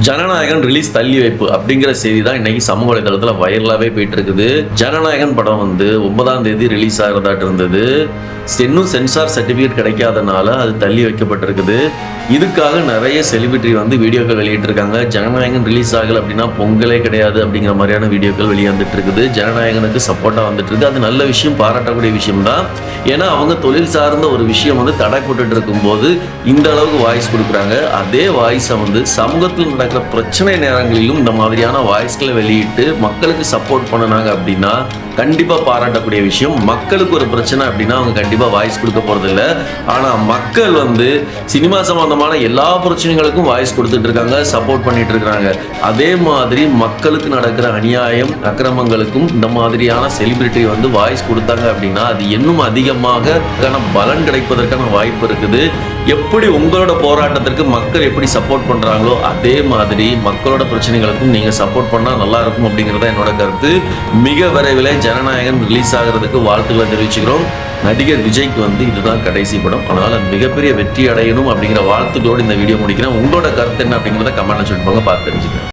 Jananayagan release தள்ளி வைப்பு அப்படிங்கிற செய்தி தான் இன்னைக்கு சமூக வலைதளத்தில் வைரலாகவே போயிட்டு இருக்குது. ஜனநாயகன் படம் 9ஆம் தேதி ரிலீஸ் ஆகிறதாட்டு இருந்தது. இன்னும் சென்சார் சர்டிஃபிகேட் கிடைக்காதனால அது தள்ளி வைக்கப்பட்டிருக்குது. இதுக்காக நிறைய செலிபிரிட்டி வீடியோக்கள் வெளியிட்டிருக்காங்க. ஜனநாயகன் ரிலீஸ் ஆகலை அப்படின்னா பொங்கலே கிடையாது அப்படிங்கிற மாதிரியான வீடியோக்கள் வெளியே வந்துட்டு இருக்குது. ஜனநாயகனுக்கு சப்போர்ட்டாக வந்துட்டு இருக்கு. அது நல்ல விஷயம், பாராட்டக்கூடிய விஷயம் தான். ஏன்னா அவங்க தொழில் சார்ந்த ஒரு விஷயம் தடைப்பட்டு இருக்கும்போது இந்த அளவுக்கு வாய்ஸ் கொடுக்குறாங்க. அதே வாய்ஸை சமூகத்தில் நடக்கிற பிரச்சனை நேரங்களிலும் இந்த மாதிரியான வாய்ஸ்களை வெளியிட்டு மக்களுக்கு சப்போர்ட் பண்ணினாங்க அப்படின்னா கண்டிப்பாக பாராட்டக்கூடிய விஷயம். மக்களுக்கு ஒரு பிரச்சனை அப்படின்னா அவங்க கண்டிப்பாக வாய்ஸ் கொடுக்க போகிறதில்ல. ஆனால் மக்கள் சினிமா சம்பந்தமான எல்லா பிரச்சனைகளுக்கும் வாய்ஸ் கொடுத்துட்டு இருக்காங்க, சப்போர்ட் பண்ணிட்டு இருக்காங்க. அதே மாதிரி மக்களுக்கு நடக்கிற அநியாயம் அக்கிரமங்களுக்கும் இந்த மாதிரியான செலிபிரிட்டி வாய்ஸ் கொடுத்தாங்க அப்படின்னா அது இன்னும் அதிகமாக பலன் கிடைப்பதற்கான வாய்ப்பு இருக்குது. எப்படி உங்களோட போராட்டத்திற்கு மக்கள் எப்படி சப்போர்ட் பண்றாங்களோ அதே மாதிரி மக்களோட பிரச்சனைகளுக்கும் நீங்க சப்போர்ட் பண்ணா நல்லா இருக்கும் அப்படிங்கறத என்னோட கருத்து. மிக விரைவில் ஜனநாயகன் ரிலீஸ் ஆகிறதுக்கு வாழ்த்துக்களை தெரிவிச்சுக்கிறோம். நடிகர் விஜய்க்கு இதுதான் கடைசி படம். அதனால மிகப்பெரிய வெற்றி அடையணும் அப்படிங்கிற வாழ்த்துக்களோடு இந்த வீடியோ முடிக்கிறேன். உங்களோட கருத்து என்ன அப்படிங்கிறத கமெண்ட்ல சொல்லிட்டு போங்க, பார்த்து தெரிஞ்சுக்கிறேன்.